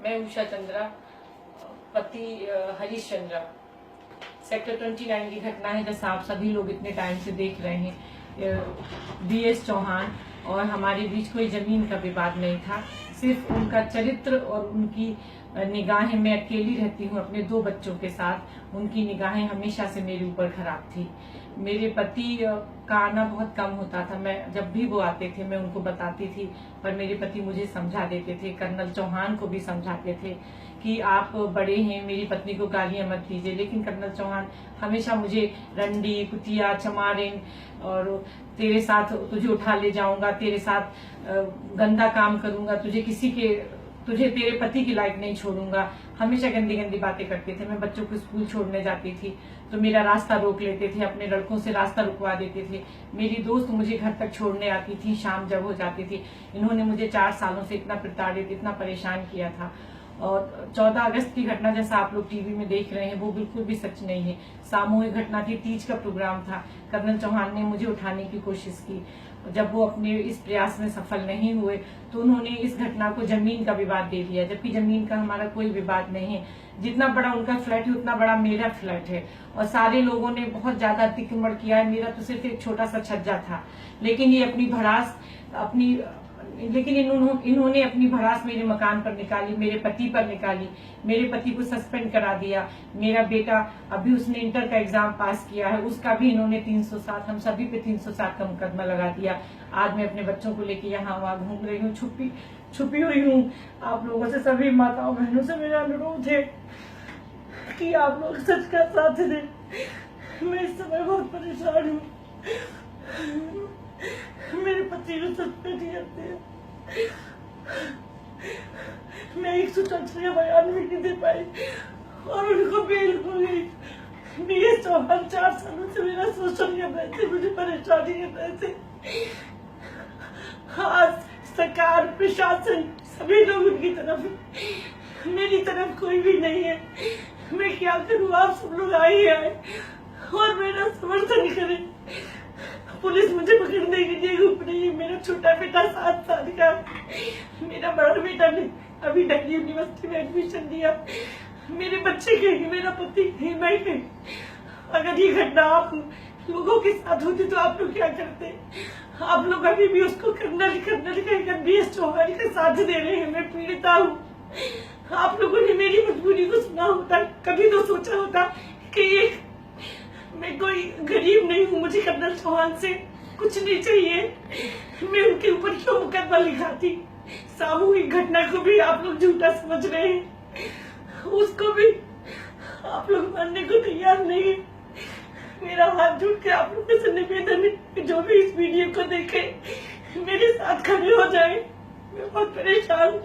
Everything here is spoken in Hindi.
मैं उषा चंद्रा, पति हरीश चंद्रा। सेक्टर 29 की घटना है, जैसा आप सभी लोग इतने टाइम से देख रहे हैं। DS चौहान और हमारे बीच कोई जमीन का विवाद नहीं था, सिर्फ उनका चरित्र और उनकी निगाहें। मैं अकेली रहती हूँ अपने 2 बच्चों के साथ, उनकी निगाहें हमेशा से मेरे ऊपर खराब थी। मेरे पति का आना बहुत कम होता था, मैं जब भी वो आते थे मैं उनको बताती थी, पर मेरे पति मुझे समझा देते थे। कर्नल चौहान को भी समझाते थे कि आप बड़े हैं, मेरी पत्नी को गालियां मत दीजिए, लेकिन कर्नल चौहान हमेशा मुझे रंडी, कुतिया, चमारिन और तेरे साथ तुझे उठा ले जाऊंगा, तेरे साथ गंदा काम करूंगा, तुझे तेरे पति की लायक नहीं छोड़ूंगा, हमेशा गंदी गंदी बातें करते थे। मैं बच्चों को स्कूल छोड़ने जाती थी तो मेरा रास्ता रोक लेते थे, अपने लड़कों से रास्ता रुकवा देते थे। मेरी दोस्त मुझे घर तक छोड़ने आती थी, शाम जब हो जाती थी। इन्होंने मुझे 4 सालों से इतना प्रताड़ित, इतना परेशान किया था। और 14 अगस्त की घटना जैसा आप लोग टीवी में देख रहे हैं, वो बिल्कुल भी सच नहीं है। सामूहिक घटना थी, तीज का प्रोग्राम था। कर्नल चौहान ने मुझे उठाने की कोशिश की। जब वो अपने इस प्रयास में सफल नहीं हुए तो उन्होंने इस घटना को जमीन का विवाद दे दिया, जबकि जमीन का हमारा कोई विवाद नहीं है। जितना बड़ा उनका फ्लैट है उतना बड़ा मेरा फ्लैट है, और सारे लोगों ने बहुत ज्यादा तिकमड़ किया है। मेरा तो सिर्फ एक छोटा सा छज्जा था, लेकिन ये इन्होंने अपनी भड़ास मेरे मकान पर निकाली, मेरे पति पर निकाली। मेरे पति को सस्पेंड करा दिया। मेरा बेटा अभी उसने इंटर का एग्जाम पास किया है, उसका भी इन्होंने 307, हम सभी पे 307 का मुकदमा लगा दिया। आज मैं अपने बच्चों को लेके यहाँ वहाँ घूम रही हूँ, छुपी हुई हूँ। आप लोगों से, सभी माताओं बहनों से मेरा अनुरोध है कि आप लोग सच का साथ दें। मैं इस समय बहुत परेशान हूँ। मेरे पति को सस्पेंड करते हैं। मैं 104 बयान भी नहीं दे पाई और उनको बेल हो गई। DS चौहान 4 सालों से मेरा शोषण कर रहे थे, मुझे परेशानी कर रहे थे। आज सरकार, प्रशासन, सभी लोग उनकी तरफ है, मेरी तरफ कोई भी नहीं है। मैं क्या करूँ, आप सब लोग आए और मेरा समर्थन करें। पुलिस मुझे पकड़ने के लिए घूम रही है। मेरा छोटा बेटा 7 साल का, मेरा बड़ा बेटा ने अभी दिल्ली यूनिवर्सिटी में एडमिशन दिया। मेरे बच्चे के, मेरा पति है, मैं है। अगर ये घटना आप लोगों के साथ होती तो आप लोग क्या करते? आप लोग अभी भी उसको कर्नल कहकर DS चौहान का साथ दे रहे हैं। मैं पीड़िता हूँ। आप लोगों ने मेरी मजबूरी को सुना होता, कभी तो सोचा होता कि मैं कोई गरीब नहीं हूँ, मुझे कर्नल चौहान से कुछ नहीं चाहिए। मैं उनके ऊपर क्यों मुकदमा लिखाती? सामूहिक घटना को भी आप लोग झूठा समझ रहे हैं, उसको भी आप लोग मानने को तैयार नहीं है। मेरा हाथ जोड़ के आप लोगों से निवेदन है कि जो भी इस वीडियो को देखे मेरे साथ खड़े हो जाए। मैं बहुत परेशान हूँ।